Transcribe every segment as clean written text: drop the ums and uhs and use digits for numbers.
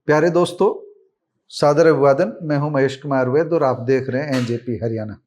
प्यारे दोस्तों, सादर अभिवादन। मैं हूं महेश कुमार वैद्य और आप देख रहे हैं एनजेपी हरियाणा।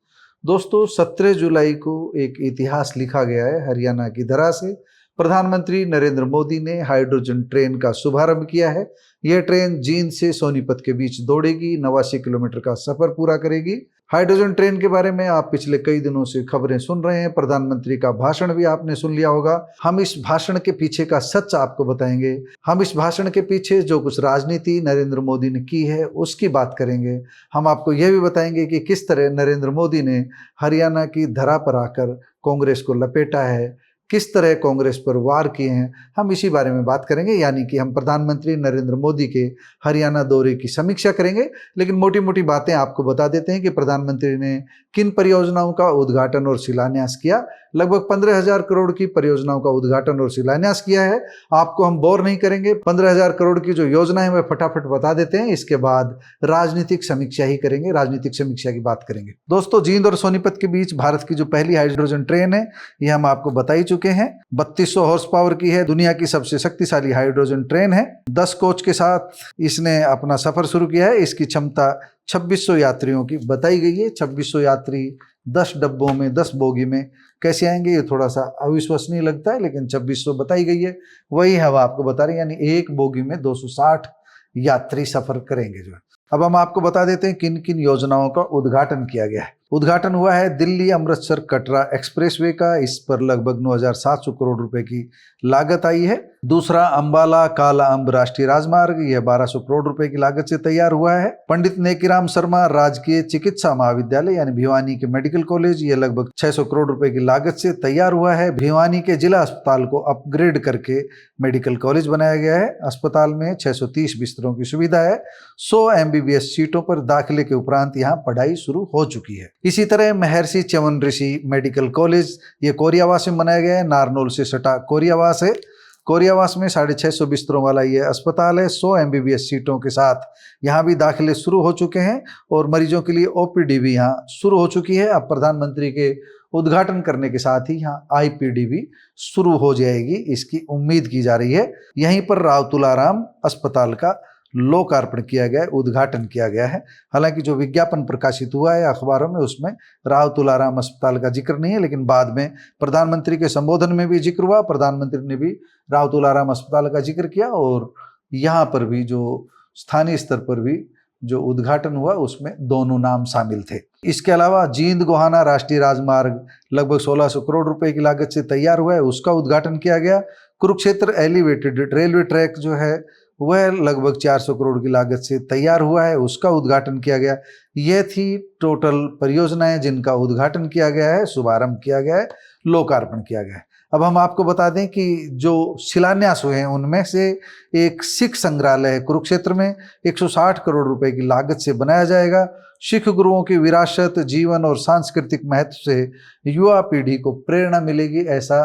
दोस्तों, 17 जुलाई को एक इतिहास लिखा गया है हरियाणा की धरा से। प्रधानमंत्री नरेंद्र मोदी ने हाइड्रोजन ट्रेन का शुभारंभ किया है। यह ट्रेन जींद से सोनीपत के बीच दौड़ेगी, 89 किलोमीटर का सफर पूरा करेगी। हाइड्रोजन ट्रेन के बारे में आप पिछले कई दिनों से खबरें सुन रहे हैं। प्रधानमंत्री का भाषण भी आपने सुन लिया होगा। हम इस भाषण के पीछे का सच आपको बताएंगे। हम इस भाषण के पीछे जो कुछ राजनीति नरेंद्र मोदी ने की है उसकी बात करेंगे। हम आपको यह भी बताएंगे कि किस तरह नरेंद्र मोदी ने हरियाणा की धरा पर आकर कांग्रेस को लपेटा है, किस तरह कांग्रेस पर वार किए हैं। हम इसी बारे में बात करेंगे, यानी कि हम प्रधानमंत्री नरेंद्र मोदी के हरियाणा दौरे की समीक्षा करेंगे। लेकिन मोटी मोटी बातें आपको बता देते हैं कि प्रधानमंत्री ने किन परियोजनाओं का उद्घाटन और शिलान्यास किया। लगभग 15,000 करोड़ की परियोजनाओं का उद्घाटन और शिलान्यास किया है। आपको हम बोर नहीं करेंगे। 15,000 करोड़ की जो योजना है वह फटाफट बता देते हैं। इसके बाद राजनीतिक समीक्षा ही करेंगे, राजनीतिक समीक्षा की बात करेंगे। दोस्तों, जींद और सोनीपत के बीच भारत की जो पहली हाइड्रोजन ट्रेन है ये हम आपको बता ही चुके हैं। 3200 हॉर्स पावर की है, दुनिया की सबसे शक्तिशाली हाइड्रोजन ट्रेन है। 10 कोच के साथ इसने अपना सफर शुरू किया है। इसकी क्षमता 2600 यात्रियों की बताई गई है। 2600 यात्री 10 डब्बों में, 10 बोगी में कैसे आएंगे ये थोड़ा सा अविश्वसनीय लगता है, लेकिन 2600 बताई गई है। वही हम आपको बता रहे हैं, यानी एक बोगी में 260 यात्री सफर करेंगे जो है। अब हम आपको बता देते हैं किन किन योजनाओं का उद्घाटन किया गया है। उद्घाटन हुआ है दिल्ली अमृतसर कटरा एक्सप्रेसवे का। इस पर लगभग 9,700 करोड़ रुपए की लागत आई है। दूसरा, अंबाला काला अंब राष्ट्रीय राजमार्ग, यह 1,200 करोड़ रुपए की लागत से तैयार हुआ है। पंडित नेकीराम शर्मा राजकीय चिकित्सा महाविद्यालय यानी भिवानी के मेडिकल कॉलेज, यह लगभग 600 करोड़ रुपए की लागत से तैयार हुआ है। भिवानी के जिला अस्पताल को अपग्रेड करके मेडिकल कॉलेज बनाया गया है। अस्पताल में 630 बिस्तरों की सुविधा है। 100 MBBS सीटों पर दाखिले के उपरांत यहाँ पढ़ाई शुरू हो चुकी है। इसी तरह महर्षि च्यवन ऋषि मेडिकल कॉलेज, ये कोरियावास में बनाया गया है। नारनौल से सटा कोरियावास है। कोरियावास में 650 बिस्तरों वाला ये अस्पताल है। 100 MBBS सीटों के साथ यहाँ भी दाखिले शुरू हो चुके हैं और मरीजों के लिए OPD भी यहाँ शुरू हो चुकी है। अब प्रधानमंत्री के उद्घाटन करने के साथ ही यहाँ IPD भी शुरू हो जाएगी, इसकी उम्मीद की जा रही है। यहीं पर राव तुलाराम अस्पताल का लोकार्पण किया गया है, उद्घाटन किया गया है। हालांकि जो विज्ञापन प्रकाशित हुआ है अखबारों में उसमें राव तुलाराम अस्पताल का जिक्र नहीं है, लेकिन बाद में प्रधानमंत्री के संबोधन में भी जिक्र हुआ। प्रधानमंत्री ने भी राव तुलाराम अस्पताल का जिक्र किया और यहाँ पर भी जो स्थानीय स्तर पर भी जो उद्घाटन हुआ उसमें दोनों नाम शामिल थे। इसके अलावा जींद गोहाना राष्ट्रीय राजमार्ग लगभग 1,600 करोड़ रुपए की लागत से तैयार हुआ है, उसका उद्घाटन किया गया। कुरुक्षेत्र एलिवेटेड रेलवे ट्रैक जो है वह लगभग 400 करोड़ की लागत से तैयार हुआ है, उसका उद्घाटन किया गया। ये थी टोटल परियोजनाएं जिनका उद्घाटन किया गया है, शुभारंभ किया गया है, लोकार्पण किया गया है। अब हम आपको बता दें कि जो शिलान्यास हुए हैं उनमें से एक सिख संग्रहालय कुरुक्षेत्र में 160 करोड़ रुपए की लागत से बनाया जाएगा। सिख गुरुओं की विरासत, जीवन और सांस्कृतिक महत्व से युवा पीढ़ी को प्रेरणा मिलेगी, ऐसा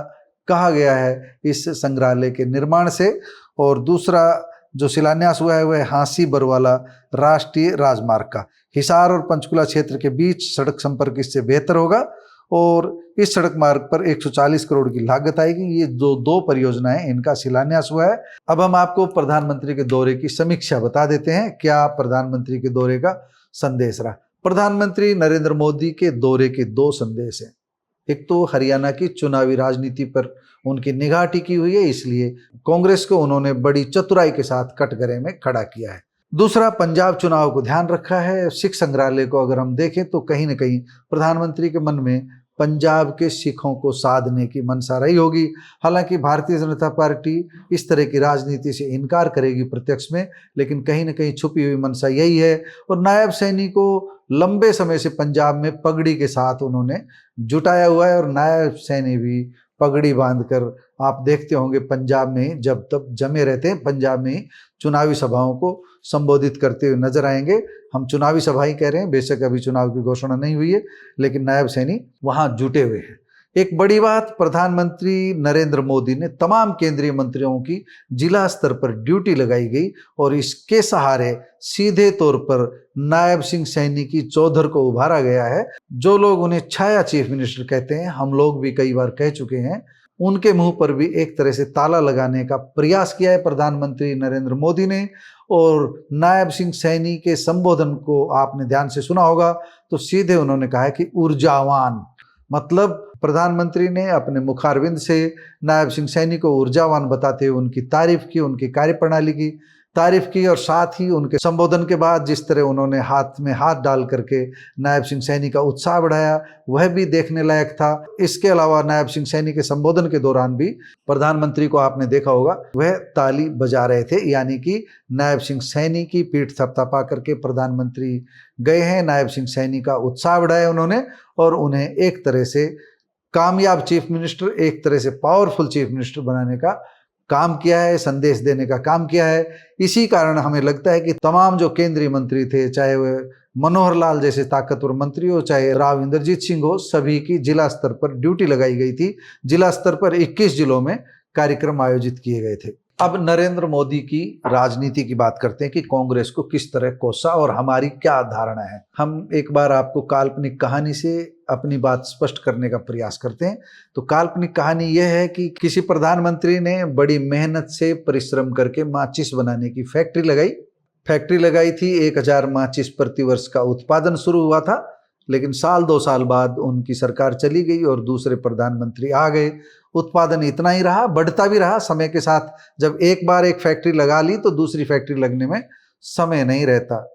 कहा गया है इस संग्रहालय के निर्माण से। और दूसरा जो शिलान्यास हुआ है वह हांसी बरवाला राष्ट्रीय राजमार्ग का। हिसार और पंचकुला क्षेत्र के बीच सड़क संपर्क इससे बेहतर होगा और इस सड़क मार्ग पर 140 करोड़ की लागत आएगी। ये जो दो परियोजनाएं इनका शिलान्यास हुआ है। अब हम आपको प्रधानमंत्री के दौरे की समीक्षा बता देते हैं। क्या प्रधानमंत्री के दौरे का संदेश रहा? प्रधानमंत्री नरेंद्र मोदी के दौरे के 2 संदेश हैं। एक तो हरियाणा की चुनावी राजनीति पर उनकी निगाह टिकी हुई है, इसलिए कांग्रेस को उन्होंने बड़ी चतुराई के साथ कटघरे में खड़ा किया है। दूसरा, पंजाब चुनाव को ध्यान रखा है। सिख संग्रहालय को अगर हम देखें तो कहीं न कहीं प्रधानमंत्री के मन में पंजाब के सिखों को साधने की मंशा रही होगी। हालांकि भारतीय जनता पार्टी इस तरह की राजनीति से इनकार करेगी प्रत्यक्ष में, लेकिन कहीं न कहीं छुपी हुई मंशा यही है। और नायब सैनी को लंबे समय से पंजाब में पगड़ी के साथ उन्होंने जुटाया हुआ है और नायब सैनी भी पगड़ी बांधकर आप देखते होंगे पंजाब में ही जब तब जमे रहते हैं, पंजाब में ही चुनावी सभाओं को संबोधित करते हुए नजर आएंगे। हम चुनावी सभा ही कह रहे हैं, बेशक अभी चुनाव की घोषणा नहीं हुई है, लेकिन नायब सैनी वहां जुटे हुए हैं। एक बड़ी बात, प्रधानमंत्री नरेंद्र मोदी ने तमाम केंद्रीय मंत्रियों की जिला स्तर पर ड्यूटी लगाई गई और इसके सहारे सीधे तौर पर नायब सिंह सैनी की चौधर को उभारा गया है। जो लोग उन्हें छाया चीफ मिनिस्टर कहते हैं, हम लोग भी कई बार कह चुके हैं, उनके मुंह पर भी एक तरह से ताला लगाने का प्रयास किया है प्रधानमंत्री नरेंद्र मोदी ने। और नायब सिंह सैनी के संबोधन को आपने ध्यान से सुना होगा, तो सीधे उन्होंने कहा है कि ऊर्जावान, मतलब प्रधानमंत्री ने अपने मुखारविंद से नायब सिंह सैनी को ऊर्जावान बताते हुए उनकी तारीफ की, उनकी कार्यप्रणाली की तारीफ की, और साथ ही उनके संबोधन के बाद जिस तरह उन्होंने हाथ में हाथ डाल करके नायब सिंह सैनी का उत्साह बढ़ाया, वह भी देखने लायक था। इसके अलावा नायब सिंह सैनी के संबोधन के दौरान भी प्रधानमंत्री को आपने देखा होगा, वह ताली बजा रहे थे, यानी कि नायब सिंह सैनी की पीठ थपथपा करके प्रधानमंत्री गए हैं, नायब सिंह सैनी का उत्साह बढ़ाया उन्होंने, और उन्हें एक तरह से कामयाब चीफ मिनिस्टर, एक तरह से पावरफुल चीफ मिनिस्टर बनाने का काम किया है, संदेश देने का काम किया है। इसी कारण हमें लगता है कि तमाम जो केंद्रीय मंत्री थे, चाहे वह मनोहर लाल जैसे ताकतवर मंत्री हो, चाहे राव इंद्रजीत सिंह हो, सभी की जिला स्तर पर ड्यूटी लगाई गई थी। जिला स्तर पर 21 जिलों में कार्यक्रम आयोजित किए गए थे। अब नरेंद्र मोदी की राजनीति की बात करते हैं कि कांग्रेस को किस तरह कोसा और हमारी क्या धारणा है। हम एक बार आपको काल्पनिक कहानी से अपनी बात स्पष्ट करने का प्रयास करते हैं। तो काल्पनिक कहानी यह है कि किसी प्रधानमंत्री ने बड़ी मेहनत से परिश्रम करके माचिस बनाने की फैक्ट्री लगाई थी। 1000 माचिस प्रति वर्ष का उत्पादन शुरू हुआ था, लेकिन साल 2 साल बाद उनकी सरकार चली गई और दूसरे प्रधानमंत्री आ गए। उत्पादन इतना ही रहा, बढ़ता भी रहा समय के साथ। जब एक बार एक फैक्ट्री लगा ली तो दूसरी फैक्ट्री लगने में समय नहीं रहता।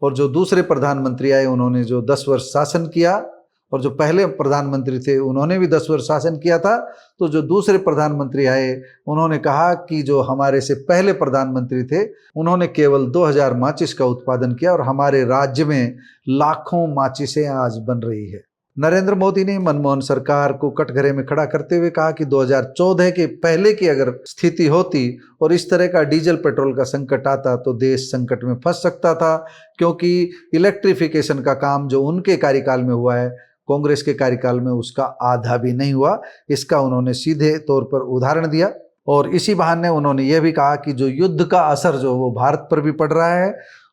और जो दूसरे प्रधानमंत्री आए, उन्होंने जो 10 वर्ष शासन किया, और जो पहले प्रधानमंत्री थे उन्होंने भी 10 वर्ष शासन किया था, तो जो दूसरे प्रधानमंत्री आए उन्होंने कहा कि जो हमारे से पहले प्रधानमंत्री थे उन्होंने केवल 2000 माचिस का उत्पादन किया और हमारे राज्य में लाखों माचिसें आज बन रही है। नरेंद्र मोदी ने मनमोहन सरकार को कटघरे में खड़ा करते हुए कहा कि 2014 के पहले की अगर स्थिति होती और इस तरह का डीजल पेट्रोल का संकट आता तो देश संकट में फंस सकता था, क्योंकि इलेक्ट्रिफिकेशन का काम जो उनके कार्यकाल में हुआ है, कांग्रेस के कार्यकाल में उसका आधा भी नहीं हुआ। इसका उन्होंने सीधे तौर पर उदाहरण दिया। और इसी बहाने उन्होंने यह भी कहा कि जो युद्ध का असर जो वो भारत पर भी पड़ रहा है,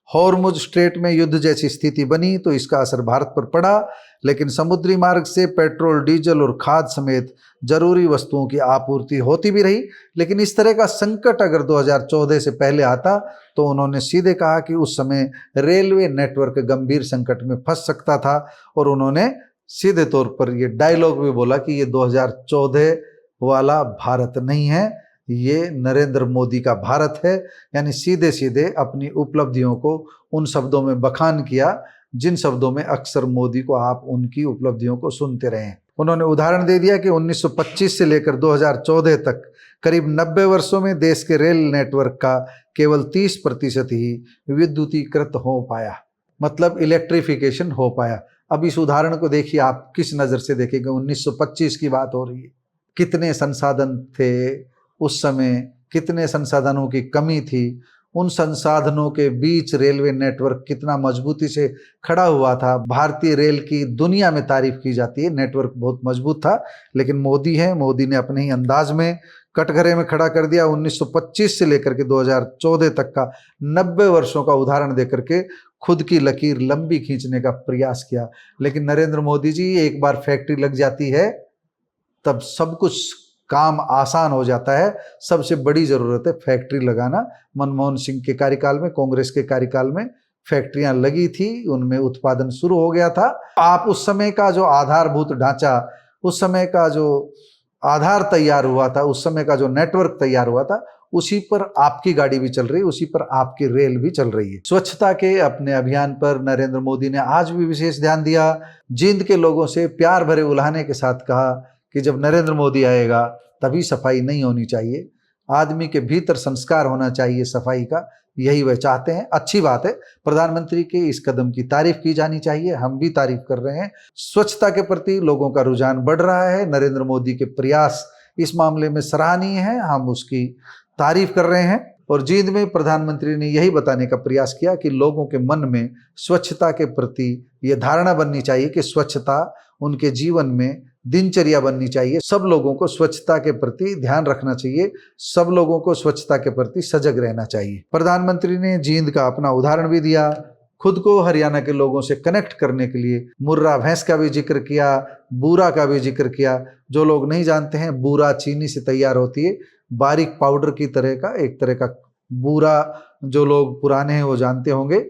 हॉर्मुज स्ट्रेट में युद्ध जैसी स्थिति बनी तो इसका असर भारत पर पड़ा, लेकिन समुद्री मार्ग से पेट्रोल, डीजल और खाद समेत जरूरी वस्तुओं की आपूर्ति होती भी रही। लेकिन इस तरह का संकट अगर 2014 से पहले आता तो उन्होंने सीधे कहा कि उस समय रेलवे नेटवर्क गंभीर संकट में फंस सकता था। और उन्होंने सीधे तौर पर ये डायलॉग भी बोला कि ये 2014 वाला भारत नहीं है, ये नरेंद्र मोदी का भारत है। यानी सीधे सीधे अपनी उपलब्धियों को उन शब्दों में बखान किया जिन शब्दों में अक्सर मोदी को आप उनकी उपलब्धियों को सुनते रहे। उन्होंने उदाहरण दे दिया कि 1925 से लेकर 2014 तक करीब 90 वर्षों में देश के रेल नेटवर्क का केवल 30% ही विद्युतीकृत हो पाया, मतलब इलेक्ट्रिफिकेशन हो पाया। अब इस उदाहरण को देखिए, आप किस नज़र से देखेंगे। 1925 की बात हो रही है, कितने संसाधन थे उस समय, कितने संसाधनों की कमी थी, उन संसाधनों के बीच रेलवे नेटवर्क कितना मजबूती से खड़ा हुआ था। भारतीय रेल की दुनिया में तारीफ की जाती है, नेटवर्क बहुत मजबूत था। लेकिन मोदी ने अपने ही अंदाज में कटघरे में खड़ा कर दिया। 1925 से लेकर के 2014 तक का 90 वर्षों का उदाहरण देकर के खुद की लकीर लंबी खींचने का प्रयास किया। लेकिन नरेंद्र मोदी जी, एक बार फैक्ट्री लग जाती है तब सब कुछ काम आसान हो जाता है। सबसे बड़ी जरूरत है फैक्ट्री लगाना। मनमोहन सिंह के कार्यकाल में, कांग्रेस के कार्यकाल में फैक्ट्रियां लगी थी, उनमें उत्पादन शुरू हो गया था। आप उस समय का जो आधारभूत ढांचा, उस समय का जो आधार तैयार हुआ था, उस समय का जो नेटवर्क तैयार हुआ था, उसी पर आपकी गाड़ी भी चल रही है, उसी पर आपकी रेल भी चल रही है। स्वच्छता के अपने अभियान पर नरेंद्र मोदी ने आज भी विशेष ध्यान दिया। जींद के लोगों से प्यार भरे उल्हाने के साथ कहा कि जब नरेंद्र मोदी आएगा तभी सफाई नहीं होनी चाहिए, आदमी के भीतर संस्कार होना चाहिए सफाई का, यही वह चाहते हैं। अच्छी बात है, प्रधानमंत्री के इस कदम की तारीफ की जानी चाहिए, हम भी तारीफ कर रहे हैं। स्वच्छता के प्रति लोगों का रुझान बढ़ रहा है। नरेंद्र मोदी के प्रयास इस मामले में सराहनीय है, हम उसकी तारीफ कर रहे हैं। और जींद में प्रधानमंत्री ने यही बताने का प्रयास किया कि लोगों के मन में स्वच्छता के प्रति यह धारणा बननी चाहिए कि स्वच्छता उनके जीवन में दिनचर्या बननी चाहिए। सब लोगों को स्वच्छता के प्रति ध्यान रखना चाहिए, सब लोगों को स्वच्छता के प्रति सजग रहना चाहिए। प्रधानमंत्री ने जींद का अपना उदाहरण भी दिया। खुद को हरियाणा के लोगों से कनेक्ट करने के लिए मुर्रा भैंस का भी जिक्र किया, बूरा का भी जिक्र किया। जो लोग नहीं जानते हैं, बूरा चीनी से तैयार होती है, बारीक पाउडर की तरह का, एक तरह का बूरा। जो लोग पुराने हैं वो जानते होंगे,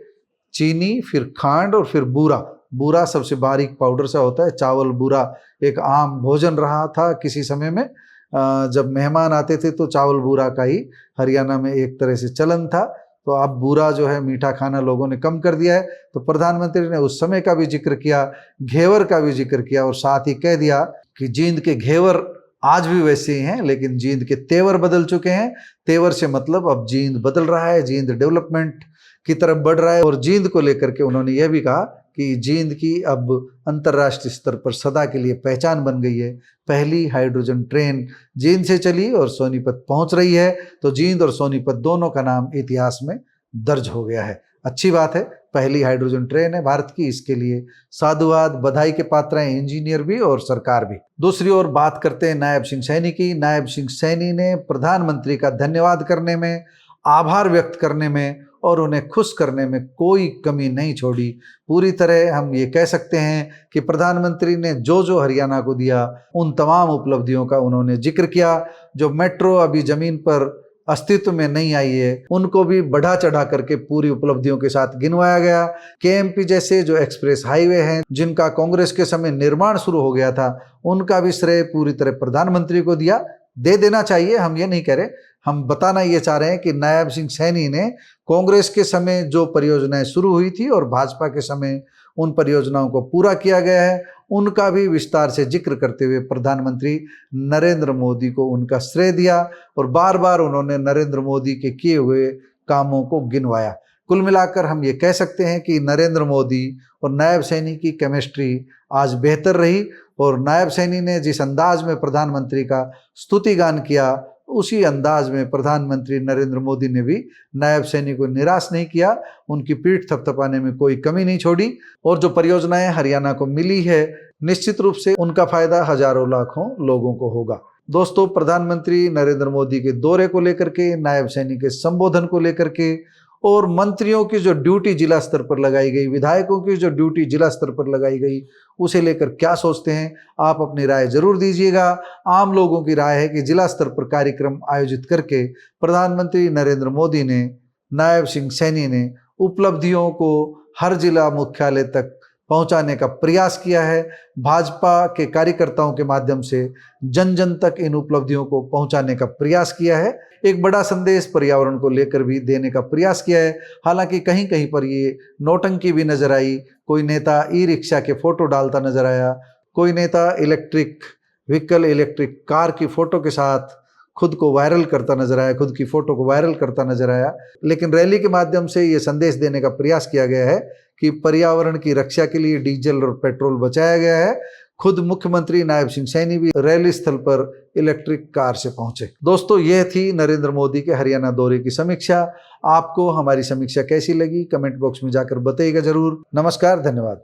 चीनी फिर खांड और फिर बूरा। बूरा सबसे बारीक पाउडर सा होता है। चावल बूरा एक आम भोजन रहा था किसी समय में। जब मेहमान आते थे तो चावल बूरा का ही हरियाणा में एक तरह से चलन था। तो अब बूरा जो है, मीठा खाना लोगों ने कम कर दिया है। तो प्रधानमंत्री ने उस समय का भी जिक्र किया, घेवर का भी जिक्र किया, और साथ ही कह दिया कि जींद के घेवर आज भी वैसे ही हैं, लेकिन जींद के तेवर बदल चुके हैं। तेवर से मतलब अब जींद बदल रहा है, जींद डेवलपमेंट की तरफ बढ़ रहा है। और जींद को लेकर के उन्होंने यह भी कहा कि जींद की अब अंतर्राष्ट्रीय स्तर पर सदा के लिए पहचान बन गई है। पहली हाइड्रोजन ट्रेन जींद से चली और सोनीपत पहुंच रही है। तो जींद और सोनीपत दोनों का नाम इतिहास में दर्ज हो गया है। अच्छी बात है, पहली हाइड्रोजन ट्रेन है भारत की, इसके लिए साधुवाद, बधाई के पात्र हैं इंजीनियर भी और सरकार भी। दूसरी ओर बात करते हैं नायब सिंह सैनी की। नायब सिंह सैनी ने प्रधानमंत्री का धन्यवाद करने में, आभार व्यक्त करने में और उन्हें खुश करने में कोई कमी नहीं छोड़ी। पूरी तरह हम ये कह सकते हैं कि प्रधानमंत्री ने जो जो हरियाणा को दिया, उन तमाम उपलब्धियों का उन्होंने जिक्र किया। जो मेट्रो अभी जमीन पर अस्तित्व में नहीं आई है, उनको भी बढ़ा चढ़ा करके पूरी उपलब्धियों के साथ गिनवाया गया। केएमपी जैसे जो एक्सप्रेस हाईवे हैं, जिनका कांग्रेस के समय निर्माण शुरू हो गया था, उनका भी श्रेय पूरी तरह प्रधानमंत्री को दे देना चाहिए। हम ये नहीं कह रहे, हम बताना ये चाह रहे हैं कि नायब सिंह सैनी ने कांग्रेस के समय जो परियोजनाएं शुरू हुई थी और भाजपा के समय उन परियोजनाओं को पूरा किया गया है, उनका भी विस्तार से जिक्र करते हुए प्रधानमंत्री नरेंद्र मोदी को उनका श्रेय दिया और बार बार उन्होंने नरेंद्र मोदी के किए हुए कामों को गिनवाया। कुल मिलाकर हम ये कह सकते हैं कि नरेंद्र मोदी और नायब सैनी की केमिस्ट्री आज बेहतर रही। और नायब सैनी ने जिस अंदाज में प्रधानमंत्री का स्तुति गान किया, उसी अंदाज में प्रधानमंत्री नरेंद्र मोदी ने भी नायब सैनी को निराश नहीं किया, उनकी पीठ थपथपाने में कोई कमी नहीं छोड़ी। और जो परियोजनाएं हरियाणा को मिली है, निश्चित रूप से उनका फायदा हजारों लाखों लोगों को होगा। दोस्तों, प्रधानमंत्री नरेंद्र मोदी के दौरे को लेकर के, नायब सैनी के संबोधन को लेकर के और मंत्रियों की जो ड्यूटी जिला स्तर पर लगाई गई, विधायकों की जो ड्यूटी जिला स्तर पर लगाई गई, उसे लेकर क्या सोचते हैं आप? अपनी राय जरूर दीजिएगा। आम लोगों की राय है कि जिला स्तर पर कार्यक्रम आयोजित करके प्रधानमंत्री नरेंद्र मोदी ने, नायब सिंह सैनी ने उपलब्धियों को हर जिला मुख्यालय तक पहुंचाने का प्रयास किया है। भाजपा के कार्यकर्ताओं के माध्यम से जन जन तक इन उपलब्धियों को पहुंचाने का प्रयास किया है। एक बड़ा संदेश पर्यावरण को लेकर भी देने का प्रयास किया है। हालांकि कहीं कहीं पर ये नौटंकी भी नजर आई। कोई नेता ई रिक्शा के फोटो डालता नजर आया, कोई नेता इलेक्ट्रिक व्हीकल, इलेक्ट्रिक कार की फोटो के साथ खुद को वायरल करता नजर आया, खुद की फोटो को वायरल करता नजर आया। लेकिन रैली के माध्यम से ये संदेश देने का प्रयास किया गया है कि पर्यावरण की रक्षा के लिए डीजल और पेट्रोल बचाया गया है। खुद मुख्यमंत्री नायब सिंह सैनी भी रैली स्थल पर इलेक्ट्रिक कार से पहुंचे। दोस्तों, यह थी नरेंद्र मोदी के हरियाणा दौरे की समीक्षा। आपको हमारी समीक्षा कैसी लगी? कमेंट बॉक्स में जाकर बताइएगा जरूर। नमस्कार, धन्यवाद।